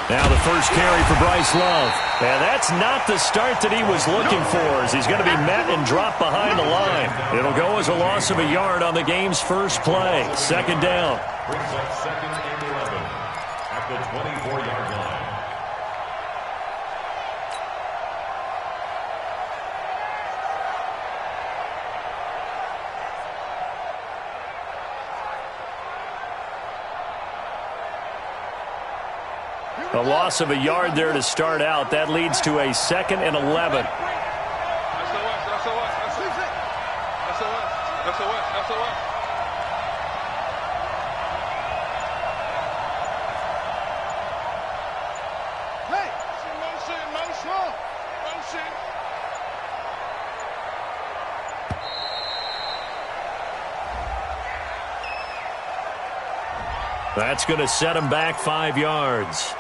Now the first carry for Bryce Love. And that's not the start that he was looking for, as he's going to be met and dropped behind the line. It'll go as a loss of a yard on the game's first play. Second down. Brings up second and 11 at the 24-yard line. A loss of a yard there to start out. That leads to a second and 11. That's going to set him back 5 yards.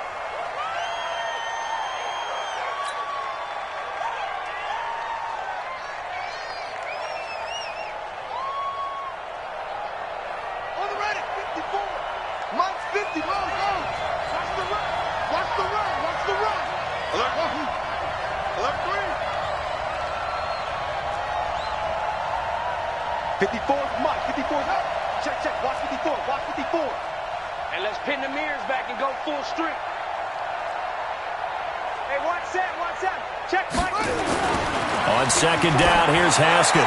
On second down, here's Haskins.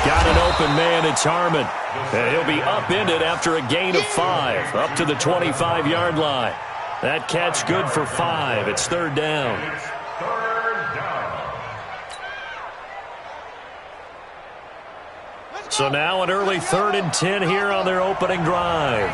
Got an open man, it's Harmon. And he'll be upended after a gain of 5, up to the 25-yard line. That catch good for 5. It's third down. So now an early 3rd and 10 here on their opening drive.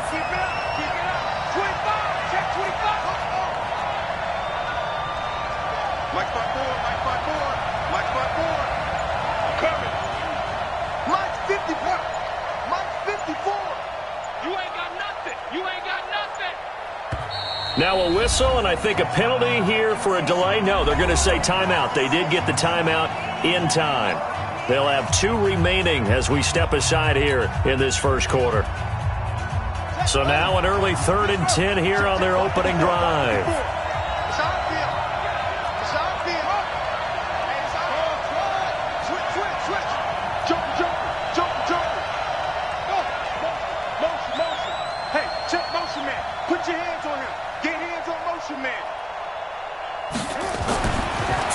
Now a whistle, and I think a penalty here for a delay. No, they're going to say timeout. They did get the timeout in time. They'll have 2 remaining as we step aside here in this first quarter. So now an early 3rd and 10 here on their opening drive.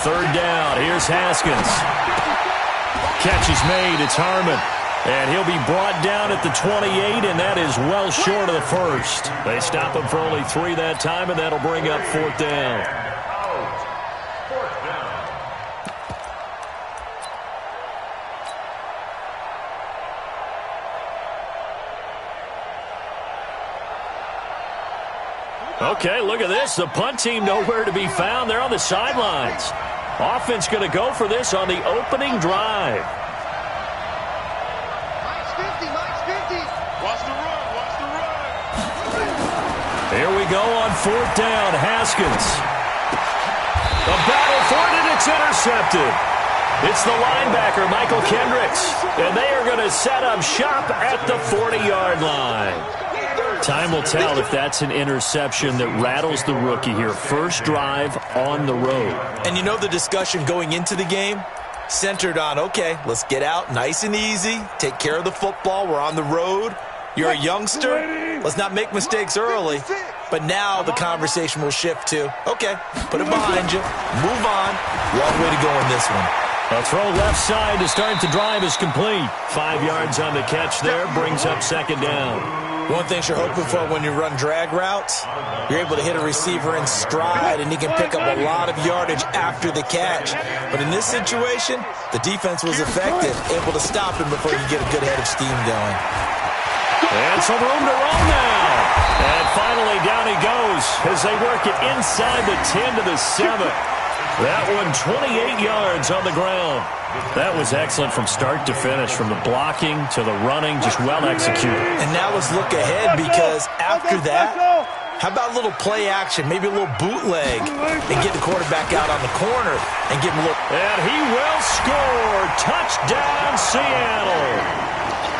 Third down, here's Haskins. Catch is made, it's Harmon. And he'll be brought down at the 28, and that is well short of the first. They stop him for only 3 that time, and that'll bring up 4th down. Okay, look at this. The punt team nowhere to be found. They're on the sidelines. Offense going to go for this on the opening drive. Watch the run. Here we go on 4th down. Haskins. A battle for it, and it's intercepted. It's the linebacker, Michael Kendricks. And they are going to set up shop at the 40-yard line. Time will tell if that's an interception that rattles the rookie here. First drive on the road. And you know the discussion going into the game? Centered on, okay, let's get out nice and easy, take care of the football, we're on the road. You're a youngster, let's not make mistakes early. But now the conversation will shift to, okay, put it behind you, move on. Long way to go in this one. A throw left side to start the drive is complete. 5 yards on the catch there, brings up second down. One thing you're hoping for when you run drag routes, you're able to hit a receiver in stride, and he can pick up a lot of yardage after the catch. But in this situation, the defense was effective, able to stop him before you get a good head of steam going. And some room to run now. And finally down he goes as they work it inside the 10 to the 7. That one 28 yards on the ground. That was excellent from start to finish, from the blocking to the running, just well executed. And now let's look ahead, because after that, how about a little play action, maybe a little bootleg, and get the quarterback out on the corner and give him a look. And he will score. Touchdown, Seattle.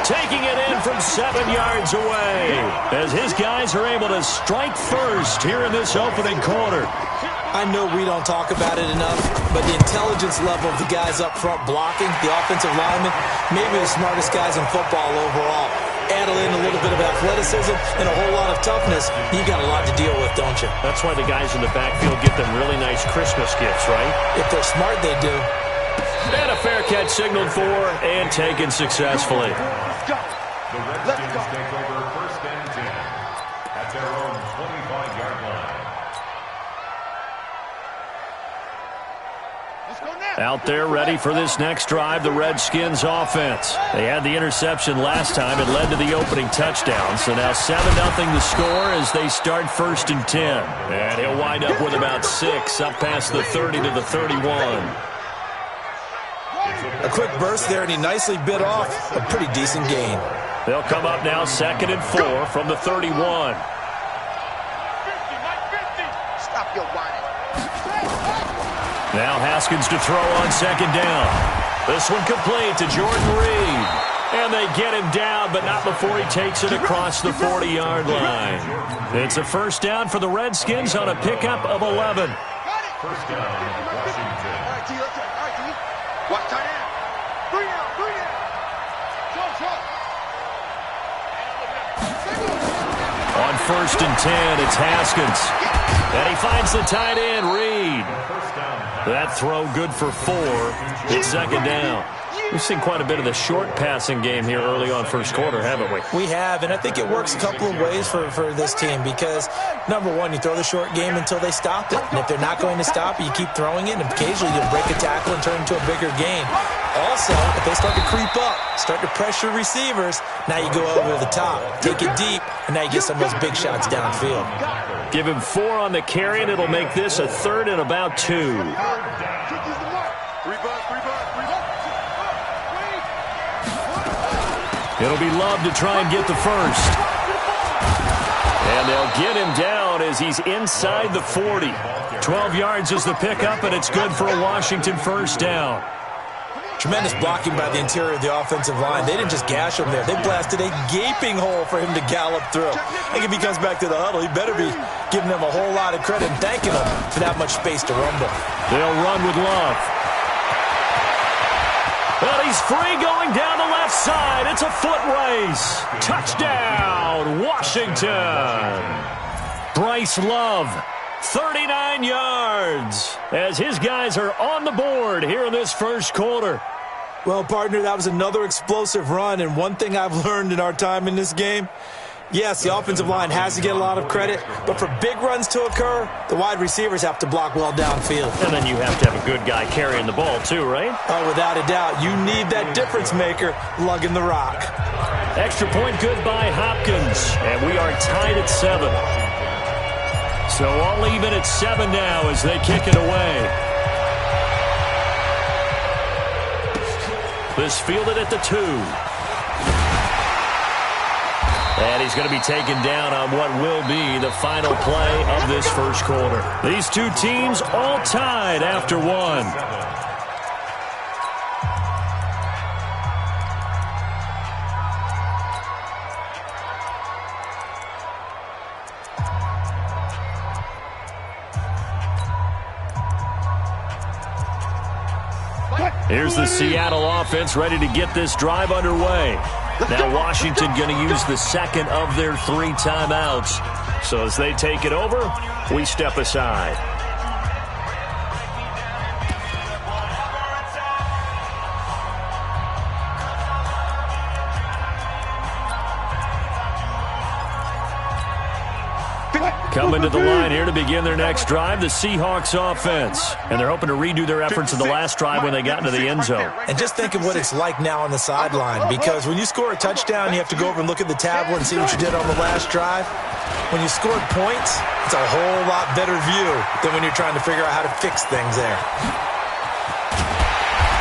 taking it in from 7 yards away as his guys are able to strike first here in this opening quarter. I know we don't talk about it enough, but the intelligence level of the guys up front blocking, the offensive linemen, maybe the smartest guys in football overall. Add in a little bit of athleticism and a whole lot of toughness, you got a lot to deal with, don't you? That's why the guys in the backfield get them really nice Christmas gifts, right? If they're smart, they do. And a fair catch signaled for and taken successfully. The Redskins take over first and 10 at their own 25-yard line. Out there ready for this next drive, the Redskins offense. They had the interception last time. It led to the opening touchdown. So now 7-0 the score as they start first and 10. And he'll wind up with about 6 up past the 30 to the 31. A quick burst there, and he nicely bit off a pretty decent gain. They'll come up now 2nd and 4 from the 31. Stop your whining. Now Haskins to throw on 2nd down. This one complete to Jordan Reed. And they get him down, but not before he takes it across the 40-yard line. It's a first down for the Redskins on a pickup of 11. First down, Washington. All right, T. All right, T. What? Tight end. Bring out. Bring it. On 1st and 10, it's Haskins. And he finds the tight end, Reed. That throw good for 4. It's 2nd down. We've seen quite a bit of the short passing game here early on first quarter, haven't we? We have, and I think it works a couple of ways for this team because, number one, you throw the short game until they stop it. And if they're not going to stop it, you keep throwing it, and occasionally you'll break a tackle and turn it into a bigger gain. Also, if they start to creep up, start to pressure receivers, now you go over the top, take it deep, and now you get some of those big shots downfield. Give him 4 on the carry, and it'll make this a 3rd and about 2. It'll be Love to try and get the first. And they'll get him down as he's inside the 40. 12 yards is the pickup, and it's good for a Washington first down. Tremendous blocking by the interior of the offensive line. They didn't just gash him there. They blasted a gaping hole for him to gallop through. I think if he comes back to the huddle, he better be giving them a whole lot of credit and thanking them for that much space to rumble. They'll run with Love. But he's free going down the left side. It's a foot race. Touchdown, Washington. Bryce Love, 39 yards, as his guys are on the board here in this first quarter. Well, partner, that was another explosive run, and one thing I've learned in our time in this game, yes, the offensive line has to get a lot of credit, but for big runs to occur, the wide receivers have to block well downfield. And then you have to have a good guy carrying the ball too, right? Oh, without a doubt. You need that difference maker lugging the rock. Extra point good by Hopkins, and we are tied at 7. So all even at 7 now as they kick it away. This fielded at the 2. And he's going to be taken down on what will be the final play of this first quarter. These two teams all tied after 1. Here's the Seattle offense ready to get this drive underway. Now Washington going to use the second of their 3 timeouts. So as they take it over, we step aside. Coming to the line here to begin their next drive, the Seahawks offense. And they're hoping to redo their efforts in the last drive when they got into the end zone. And just think of what it's like now on the sideline, because when you score a touchdown, you have to go over and look at the tablet and see what you did on the last drive. When you scored points, it's a whole lot better view than when you're trying to figure out how to fix things there.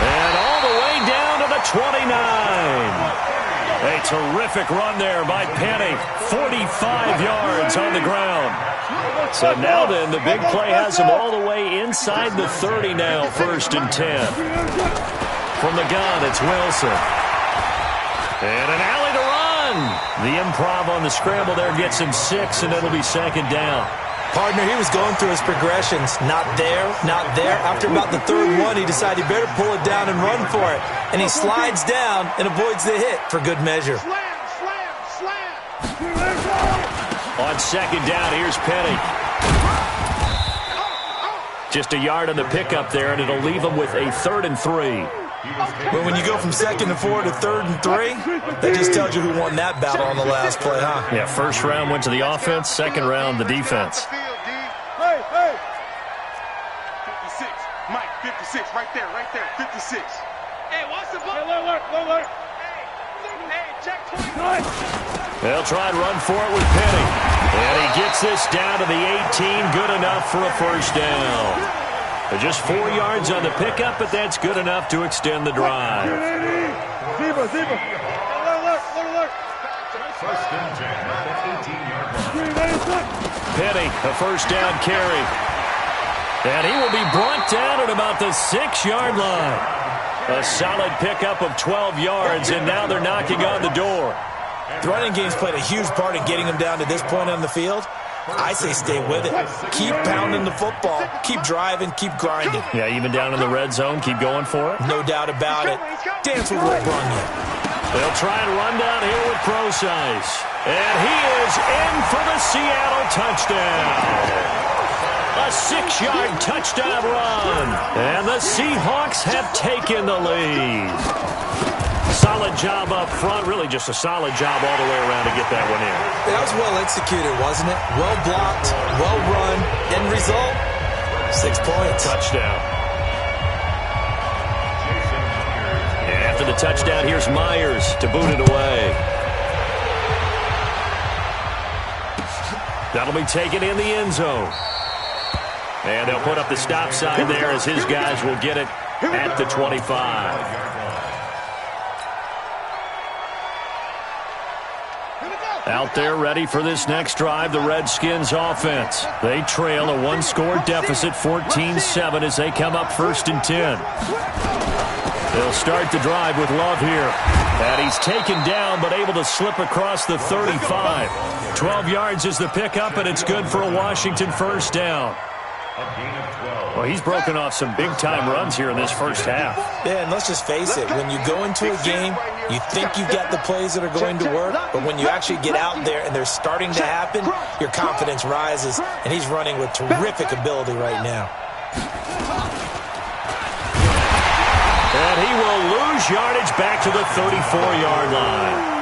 And all the way down to the 29. A terrific run there by Penny. 45 yards on the ground. So now then, the big play has him all the way inside the 30 now, 1st and 10. From the gun, it's Wilson. And an alley to run. The improv on the scramble there gets him 6, and it'll be second down. Partner, he was going through his progressions. Not there, not there. After about the third one, he decided he better pull it down and run for it. And he slides down and avoids the hit for good measure. On second down, here's Penny. Just a yard on the pickup there, and it'll leave him with a 3rd and 3. But when you go from 2nd and 4 to 3rd and 3, that just tells you who won that battle on the last play, huh? Yeah, first round went to the offense, second round the defense. Hey, hey. 56. Mike, 56. Right there, 56. Hey, watch the ball. Look. Hey, check 20. They'll try and run for it with Penny. And he gets this down to the 18. Good enough for a first down. Just 4 yards on the pickup, but that's good enough to extend the drive. Look. First and 10 at the 18-yard line. Penny, a first down carry. And he will be brought down at about the 6-yard line. A solid pickup of 12 yards, and now they're knocking on the door. The running game's played a huge part in getting him down to this point on the field. I say stay with it. Keep pounding the football. Keep driving. Keep grinding. Yeah, even down in the red zone, keep going for it. No doubt about it. Dance with what brung you. They'll try and run down here with pro size. And he is in for the Seattle touchdown. A 6-yard touchdown run. And the Seahawks have taken the lead. Solid job up front. Really just a solid job all the way around to get that one in. That was well executed, wasn't it? Well blocked, well run. End result, 6 points. Touchdown. And after the touchdown, here's Myers to boot it away. That'll be taken in the end zone. And they'll put up the stop sign there as his guys will get it at the 25. Out there ready for this next drive, the Redskins offense. They trail a 1-score deficit, 14-7, as they come up 1st and 10. They'll start the drive with Love here. And he's taken down, but able to slip across the 35. 12 yards is the pickup, and it's good for a Washington first down. Well, he's broken off some big-time runs here in this first half. Yeah, and let's just face it. When you go into a game, you think you've got the plays that are going to work, but when you actually get out there and they're starting to happen, your confidence rises, and he's running with terrific ability right now. And he will lose yardage back to the 34-yard line.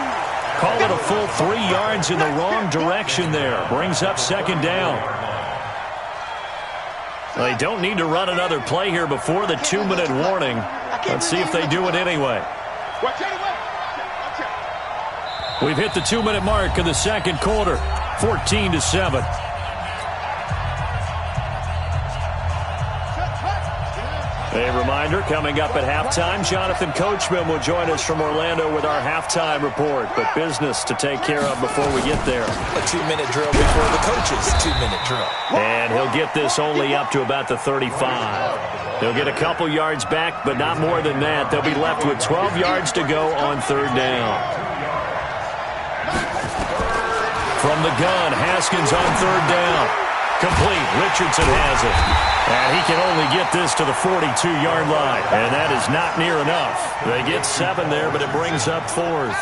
Call it a full 3 yards in the wrong direction there. Brings up second down. They don't need to run another play here before the 2-minute warning. Let's see if they do it anyway. We've hit the 2-minute mark of the second quarter, 14-7. A reminder, coming up at halftime, Jonathan Coachman will join us from Orlando with our halftime report. But business to take care of before we get there. A 2-minute drill before the coach's 2-minute drill. And he'll get this only up to about the 35. He'll get a couple yards back, but not more than that. They'll be left with 12 yards to go on 3rd down. From the gun, Haskins on 3rd down. Complete. Richardson has it. And he can only get this to the 42-yard line. And that is not near enough. They get 7 there, but it brings up 4th.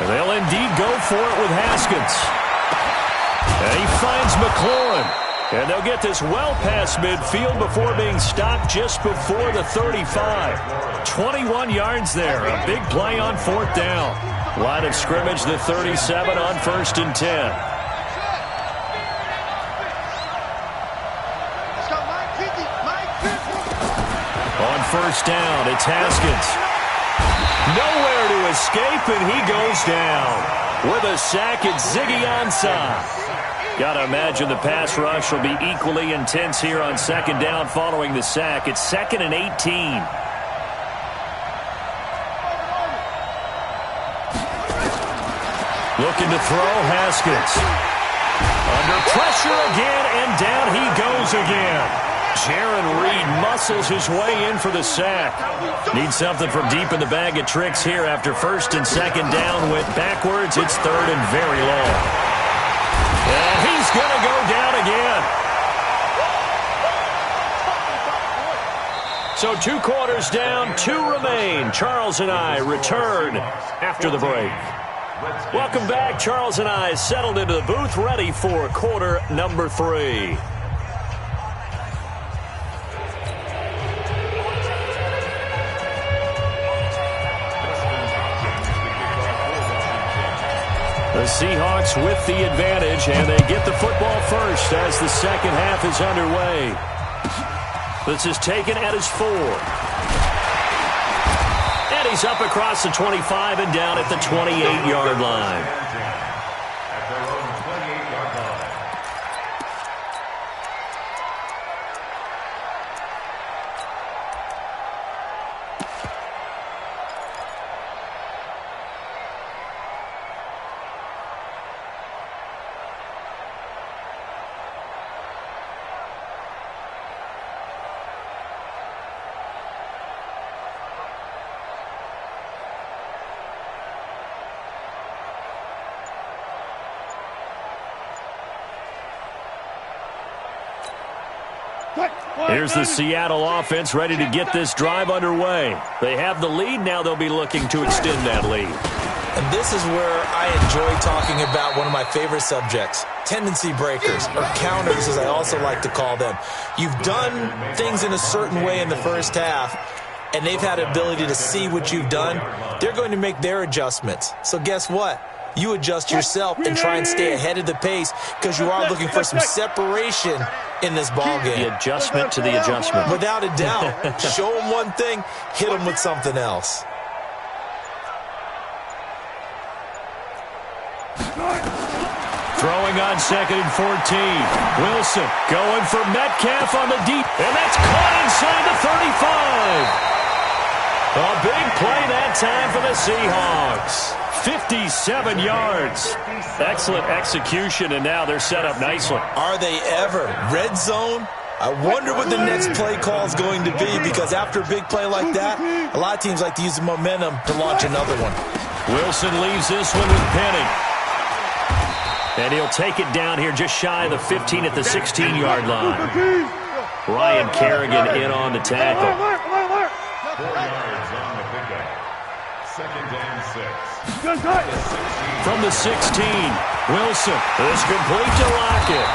And they'll indeed go for it with Haskins. And he finds McLaurin. And they'll get this well past midfield before being stopped just before the 35. 21 yards there. A big play on 4th down. Line of scrimmage, the 37 on 1st and 10. On 1st down, it's Haskins. Nowhere to escape, and he goes down. With a sack, it's Ziggy Ansah. Got to imagine the pass rush will be equally intense here on 2nd down following the sack. It's 2nd and 18. Looking to throw, Haskins. Under pressure again, and down he goes again. Jaron Reed muscles his way in for the sack. Needs something from deep in the bag of tricks here after first and second down went backwards. It's third and very long. And he's going to go down again. So 2 quarters down, 2 remain. Charles and I return after the break. Welcome back. Charles and I settled into the booth, ready for quarter number 3. The Seahawks with the advantage, and they get the football first as the second half is underway. This is taken at his 4. And he's up across the 25 and down at the 28-yard line. At their own 28-yard line. Here's the Seattle offense ready to get this drive underway. They have the lead. Now they'll be looking to extend that lead. And this is where I enjoy talking about one of my favorite subjects, tendency breakers, or counters as I also like to call them. You've done things in a certain way in the first half, and they've had the ability to see what you've done. They're going to make their adjustments. So guess what? You adjust yourself and try and stay ahead of the pace because you are looking for some separation in this ball game. The adjustment to the adjustment. Without a doubt. Show them one thing, hit them with something else. Throwing on second and 14. Wilson going for Metcalf on the deep. And that's caught inside the 35. A big play that time for the Seahawks. 57 yards. Excellent execution, and now they're set up nicely. Are they ever? Red zone? I wonder what the next play call is going to be, because after a big play like that, a lot of teams like to use the momentum to launch another one. Wilson leaves this one with Penny. And he'll take it down here just shy of the 15 at the 16-yard line. Ryan Kerrigan in on the tackle. 4 yards on the pickup. Second and 6. From the 16, Wilson is complete to Lockett.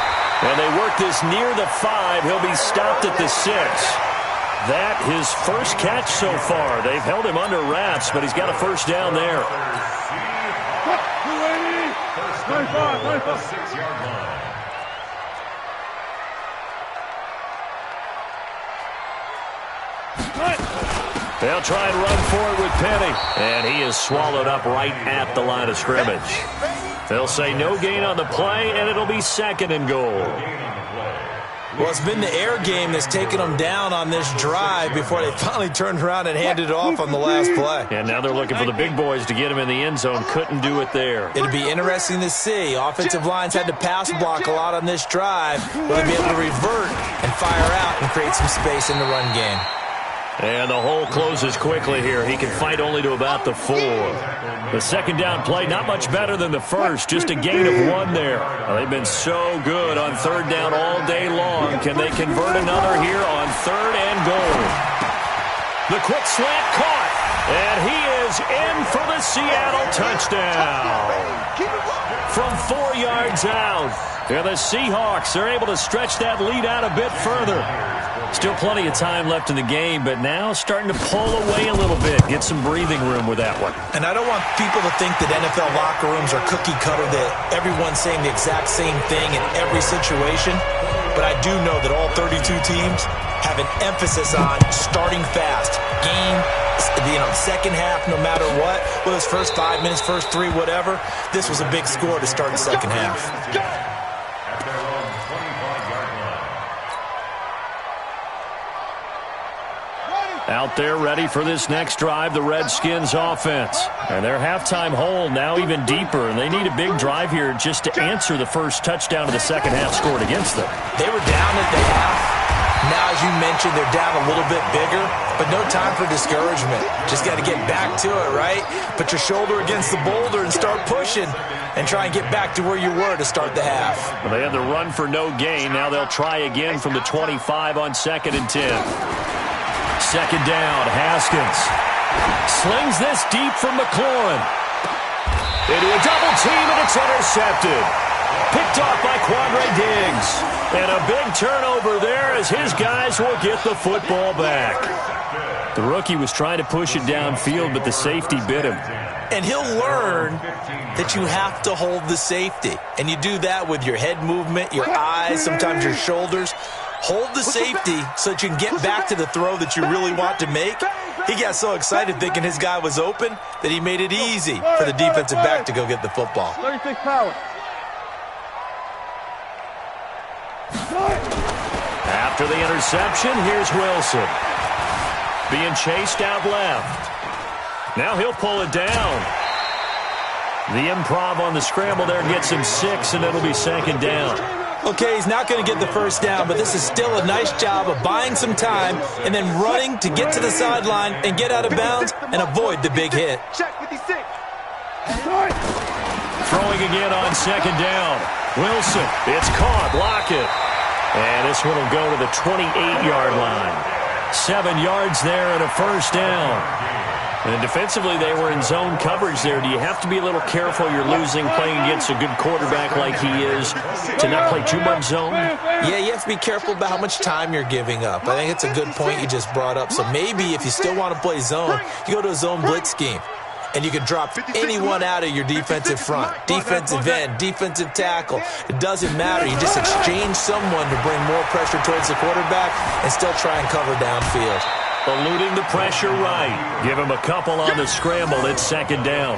And they work this near the 5. He'll be stopped at the 6. That his first catch so far. They've held him under wraps, but he's got a first down there. First and goal at the 6-yard line. They'll try and run for it with Penny. And he is swallowed up right at the line of scrimmage. They'll say no gain on the play, and it'll be second and goal. Well, it's been the air game that's taken them down on this drive before they finally turned around and handed it off on the last play. And now they're looking for the big boys to get him in the end zone. Couldn't do it there. It'll be interesting to see. Offensive lines had to pass block a lot on this drive. Will they be able to revert and fire out and create some space in the run game? And the hole closes quickly here. He can fight only to about the 4. The second down play, not much better than the first. Just a gain of 1 there. They've been so good on third down all day long. Can they convert another here on third and goal? The quick slant caught. And he is in for the Seattle touchdown. From 4 yards out. And the Seahawks are able to stretch that lead out a bit further. Still plenty of time left in the game, but now starting to pull away a little bit. Get some breathing room with that one. And I don't want people to think that NFL locker rooms are cookie cutter, that everyone's saying the exact same thing in every situation. But I do know that all 32 teams have an emphasis on starting fast. Game, second half, no matter what. Whether it's first 5 minutes, first 3, whatever. This was a big score to start the second half. At their own 25-yard line. Out there ready for this next drive, the Redskins offense. And their halftime hole now even deeper, and they need a big drive here just to answer the first touchdown of the second half scored against them. They were down at the half. Now, as you mentioned, they're down a little bit bigger, but no time for discouragement. Just got to get back to it, right? Put your shoulder against the boulder and start pushing and try and get back to where you were to start the half. Well, they had the run for no gain. Now they'll try again from the 25 on 2nd and 10. Second down, Haskins. Slings this deep from McLaurin. Into a double team, and it's intercepted. Picked off by Quandre Diggs. And a big turnover there as his guys will get the football back. The rookie was trying to push it downfield, but the safety bit him. And he'll learn that you have to hold the safety. And you do that with your head movement, your eyes, sometimes your shoulders. Hold the safety so that you can get back to the throw that you really want to make. He got so excited thinking his guy was open that he made it easy for the defensive back to go get the football. 36 power. After the interception, here's Wilson. Being chased out left. Now he'll pull it down. The improv on the scramble there gets him 6, and it'll be 2nd down. Okay, he's not going to get the first down, but this is still a nice job of buying some time and then running to get to the sideline and get out of bounds and avoid the big hit. Check 56. Throwing again on 2nd down. Wilson, it's caught. Lockett. And this one will go to the 28-yard line. 7 yards there and a first down. And defensively, they were in zone coverage there. Do you have to be a little careful you're losing playing against a good quarterback like he is to not play too much zone? Yeah, you have to be careful about how much time you're giving up. I think it's a good point you just brought up. So maybe if you still want to play zone, you go to a zone blitz scheme. And you can drop anyone out of your defensive front, defensive end, defensive tackle. It doesn't matter. You just exchange someone to bring more pressure towards the quarterback and still try and cover downfield. Eluding the pressure right. Give him a couple on the scramble. It's 2nd down.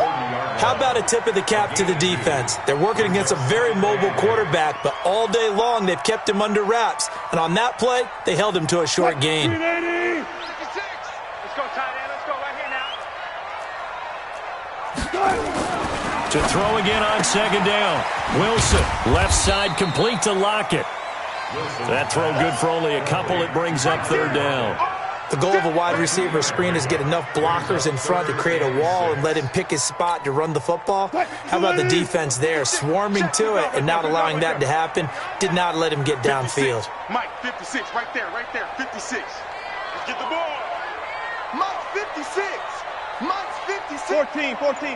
How about a tip of the cap to the defense? They're working against a very mobile quarterback, but all day long they've kept him under wraps. And on that play, they held him to a short gain. 56. Let's go, tight end. Let's go right here now. To throw again on 2nd down. Wilson, left side complete to Lockett. That throw good for only a couple. It brings up 3rd down. The goal of a wide receiver screen is get enough blockers in front to create a wall and let him pick his spot to run the football. How about the defense there, swarming to it and not allowing that to happen? Did not let him get downfield. Mike, 56, right there, 56. Let's get the ball. Mike, 56. Mike's 56. 14.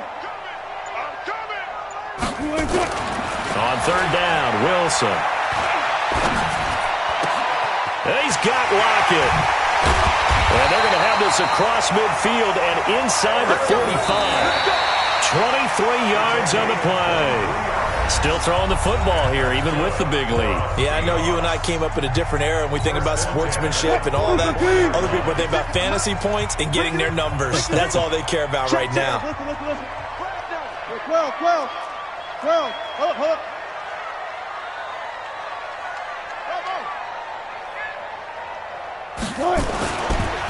I'm coming. On 3rd down, Wilson. He's got Lockett. And they're going to have this across midfield and inside the 45. 23 yards on the play. Still throwing the football here, even with the big lead. Yeah, I know you and I came up in a different era, and we think about sportsmanship and all that. Other people think about fantasy points and getting their numbers. That's all they care about right now. Listen. 12. Hold up.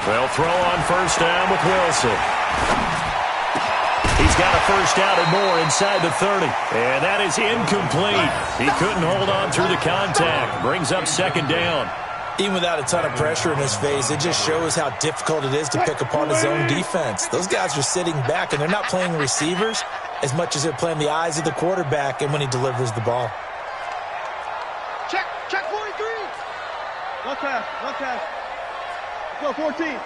They'll throw on 1st down with Wilson. He's got a first down and more inside the 30. And that is incomplete. He couldn't hold on through the contact. Brings up 2nd down. Even without a ton of pressure in his face, it just shows how difficult it is to pick apart his own defense. Those guys are sitting back, and they're not playing receivers as much as they're playing the eyes of the quarterback and when he delivers the ball. Check 43. One pass. Go, 14.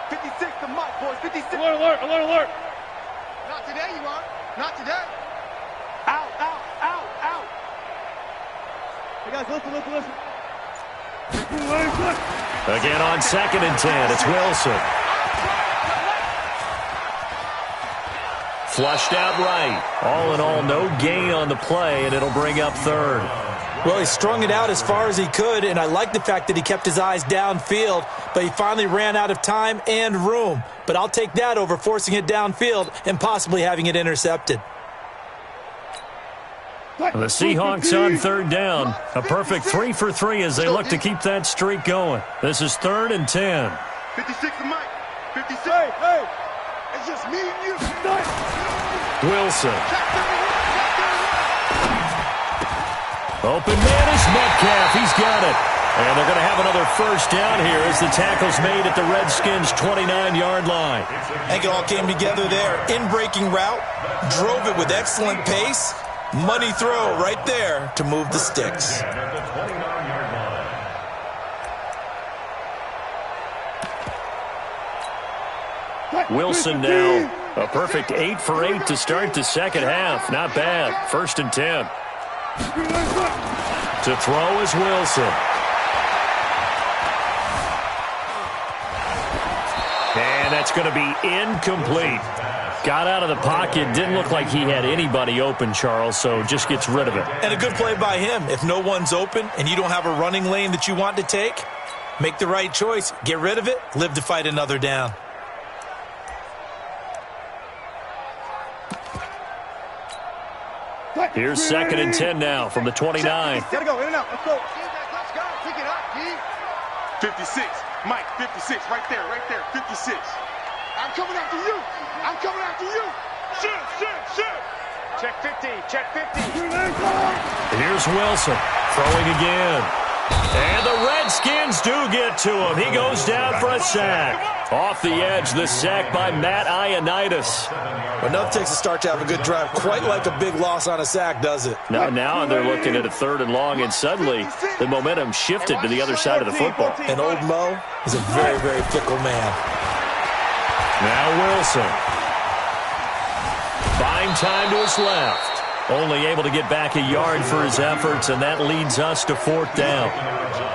56 to Mike, boys. 56. Alert. Not today, you are. Not today. Out. Hey, guys, listen. Again on 2nd and 10, it's Wilson. Flushed out right. All in all, no gain on the play, and it'll bring up 3rd. Well, he strung it out as far as he could, and I like the fact that he kept his eyes downfield, but he finally ran out of time and room. But I'll take that over forcing it downfield and possibly having it intercepted. The Seahawks on 3rd down. A perfect 3 for 3 as they look to keep that streak going. This is 3rd and 10. 56 to Mike. 56. Hey. It's just me and you. Wilson. Open man is Metcalf. He's got it. And they're going to have another first down here as the tackle's made at the Redskins' 29-yard line. I think it all came together there. In-breaking route, drove it with excellent pace. Money throw right there to move the sticks. Wilson now. A perfect 8 for 8 to start the second half. Not bad. 1st and 10. To throw is Wilson. And that's going to be incomplete. Got out of the pocket. Didn't look like he had anybody open, Charles, so just gets rid of it. And a good play by him. If no one's open and you don't have a running lane that you want to take, make the right choice. Get rid of it. Live to fight another down. Here's 2nd and 10 now from the 29. Gotta go, in and out. Let's go. Let's go. Pick it up, G. 56. Mike, 56. Right there, 56. I'm coming after you. I'm coming after you. Shit. Check 50. Check 50. Here's Wilson throwing again. And the Redskins do get to him. He goes down for a sack. Off the edge, the sack by Matt Ioannidis. But nothing takes a start to have a good drive, quite like a big loss on a sack, does it? Now they're looking at a 3rd and long, and suddenly the momentum shifted to the other side of the football. And old Mo is a very, very fickle man. Now Wilson. Buying time to his left. Only able to get back a yard for his efforts, and that leads us to 4th down.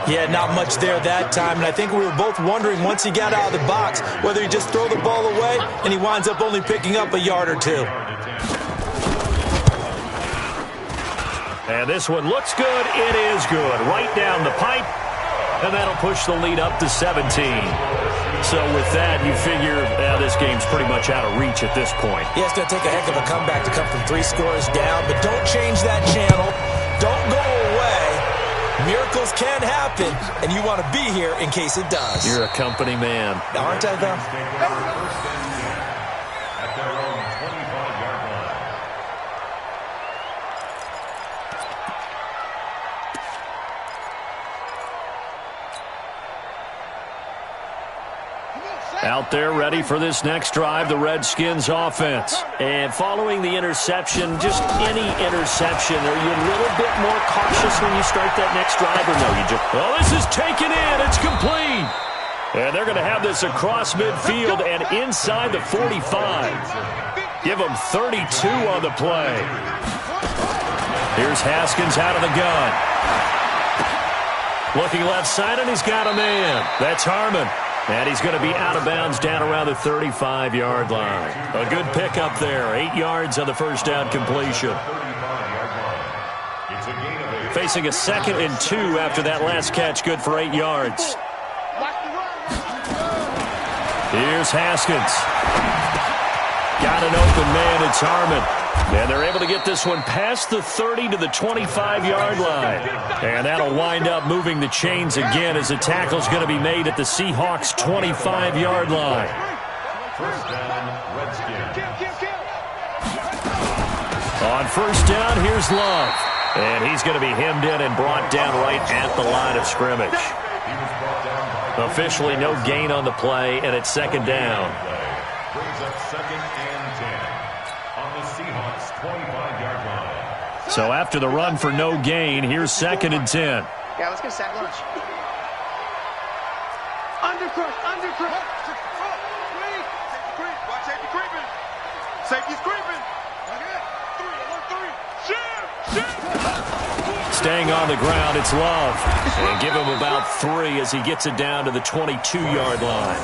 Yeah, not much there that time, and I think we were both wondering once he got out of the box whether he just throw the ball away, and he winds up only picking up a yard or two. And this one looks good. It is good. Right down the pipe, and that'll push the lead up to 17. So with that, you figure this game's pretty much out of reach at this point. Yeah, it's going to take a heck of a comeback to come from 3 scores down, but don't change that channel. Don't go away. Miracles can happen, and you want to be here in case it does. You're a company man. Aren't I, though? At their own 25-yard line. Out there ready for this next drive, the Redskins offense. And following the interception, just any interception, are you a little bit more cautious when you start that next drive, or no? You just, oh, this is taken in. It's complete. And they're going to have this across midfield and inside the 45. Give them 32 on the play. Here's Haskins out of the gun. Looking left side, and he's got a man. That's Harmon. And he's going to be out of bounds down around the 35-yard line. A good pickup there. 8 yards on the first down completion. Facing a 2nd and 2 after that last catch. Good for 8 yards. Here's Haskins. Got an open man. It's Harmon. And they're able to get this one past the 30 to the 25-yard line. And that'll wind up moving the chains again as the tackle's going to be made at the Seahawks' 25-yard line. First down, Redskins. On first down, here's Love. And he's going to be hemmed in and brought down right at the line of scrimmage. Officially no gain on the play, and it's 2nd down. Brings up 2nd and 10 on the Seahawks' 25-yard line. So after the run for no gain, here's 2nd and 10. Yeah, let's get a sack lunch. Undercrush. Watch safety creeping. Safety's creeping. Staying on the ground, it's Love. And give him about 3 as he gets it down to the 22-yard line.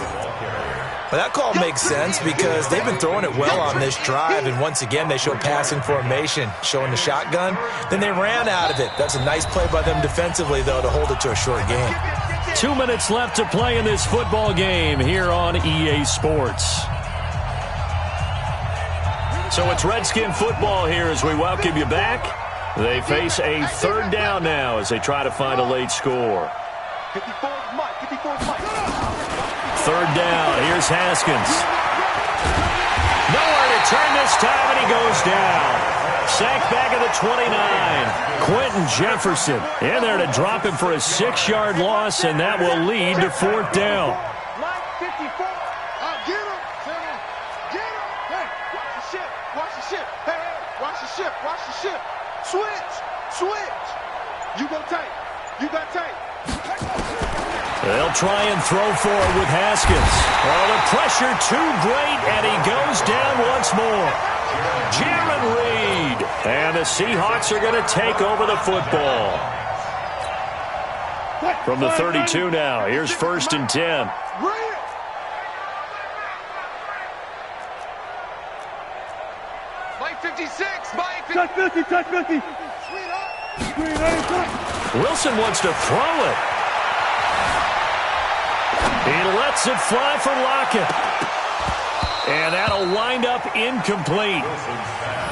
Well, that call makes sense because they've been throwing it well on this drive, and once again they show passing formation, showing the shotgun. Then they ran out of it. That's a nice play by them defensively, though, to hold it to a short game. 2 minutes left to play in this football game here on EA Sports. So it's Redskin football here as we welcome you back. They face a 3rd down now as they try to find a late score. 54's Mike. 54's Mike. 3rd down. Here's Haskins. Nowhere to turn this time, and he goes down. Sacked back at the 29. Quentin Jefferson in there to drop him for a 6-yard loss, and that will lead to 4th down. Line 54. Get him. Get him. Hey, watch the ship. Watch the ship. Hey, watch the ship. Watch the ship. Switch. You go tight. You got tight. They'll try and throw for it with Haskins. Oh, the pressure too great, and he goes down once more. Jaron Reed. And the Seahawks are going to take over the football. From the 32 now, here's 1st and 10. Mike 56. Mike 50. Touch 50. Wilson wants to throw it. He lets it fly for Lockett. And that'll wind up incomplete.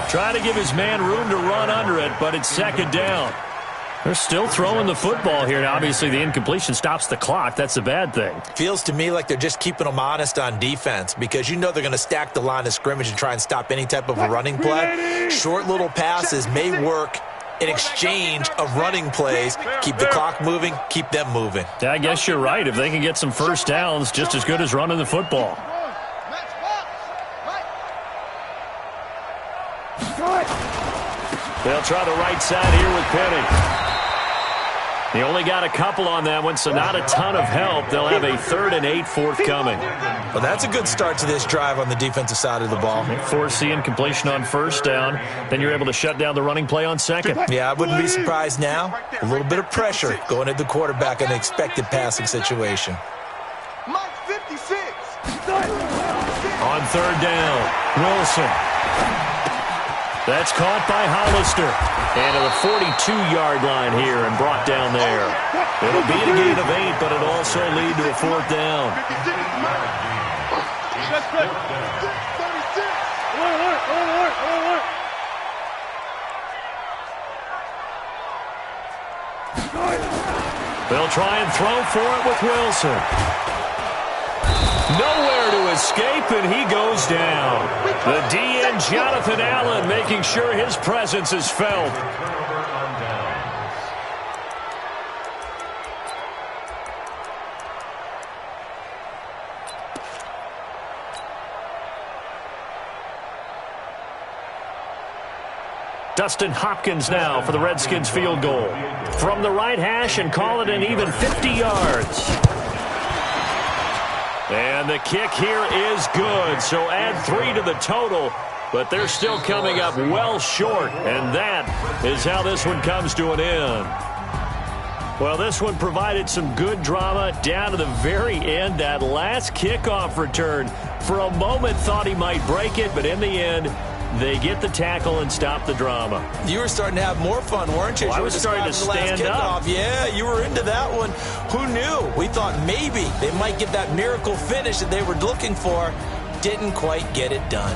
Trying to give his man room to run under it, but it's 2nd down. They're still throwing the football here. Now, obviously, the incompletion stops the clock. That's a bad thing. Feels to me like they're just keeping them honest on defense because you know they're going to stack the line of scrimmage and try and stop any type of a running play. Short little passes may work in exchange of running plays. Keep the clock moving, keep them moving. I guess you're right. If they can get some first downs, just as good as running the football. They'll try the right side here with Penny. He only got a couple on that one, so not a ton of help. They'll have a 3rd and 8 forthcoming. Well, that's a good start to this drive on the defensive side of the ball. Force the incompletion on 1st down. Then you're able to shut down the running play on 2nd. Yeah, I wouldn't be surprised now. A little bit of pressure going at the quarterback in an expected passing situation. Mike 56. On 3rd down, Wilson. That's caught by Hollister. And to the 42-yard line here and brought down there. It'll be a gain of 8, but it'll also lead to a 4th down. They'll try and throw for it with Wilson. Nowhere to escape, and he goes down. The DN, Jonathan Allen, making sure his presence is felt. Dustin Hopkins now for the Redskins field goal. From the right hash and call it an even 50 yards. And the kick here is good, so add 3 to the total, but they're still coming up well short, and that is how this one comes to an end. Well, this one provided some good drama down to the very end. That last kickoff return, for a moment thought he might break it, but in the end, they get the tackle and stop the drama. You were starting to have more fun, weren't you? Well, I was starting to stand up. Yeah, you were into that one. Who knew? We thought maybe they might get that miracle finish that they were looking for. Didn't quite get it done.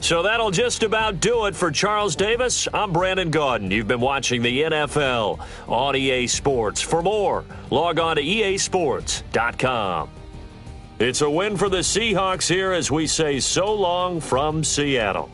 So that'll just about do it for Charles Davis. I'm Brandon Gaudin. You've been watching the NFL on EA Sports. For more, log on to easports.com. It's a win for the Seahawks here as we say so long from Seattle.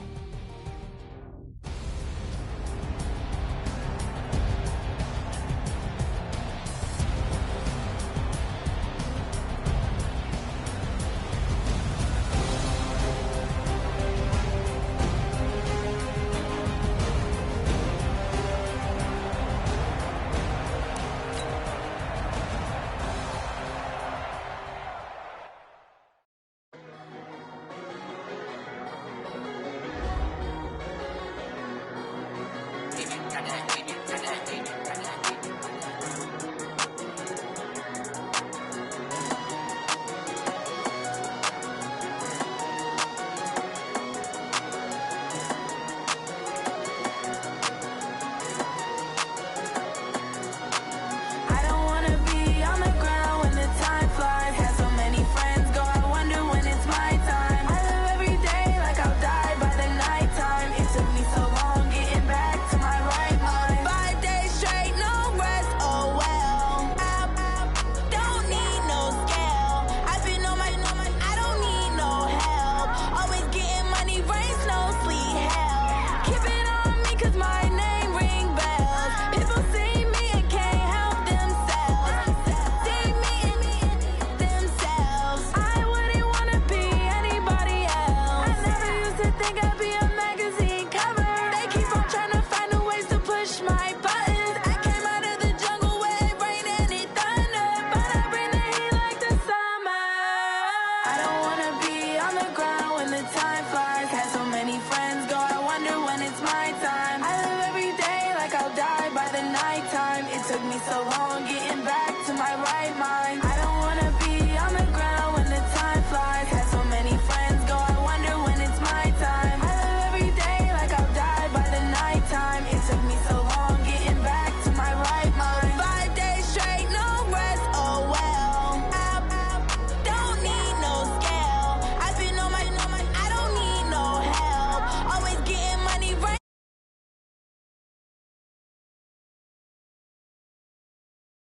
so long.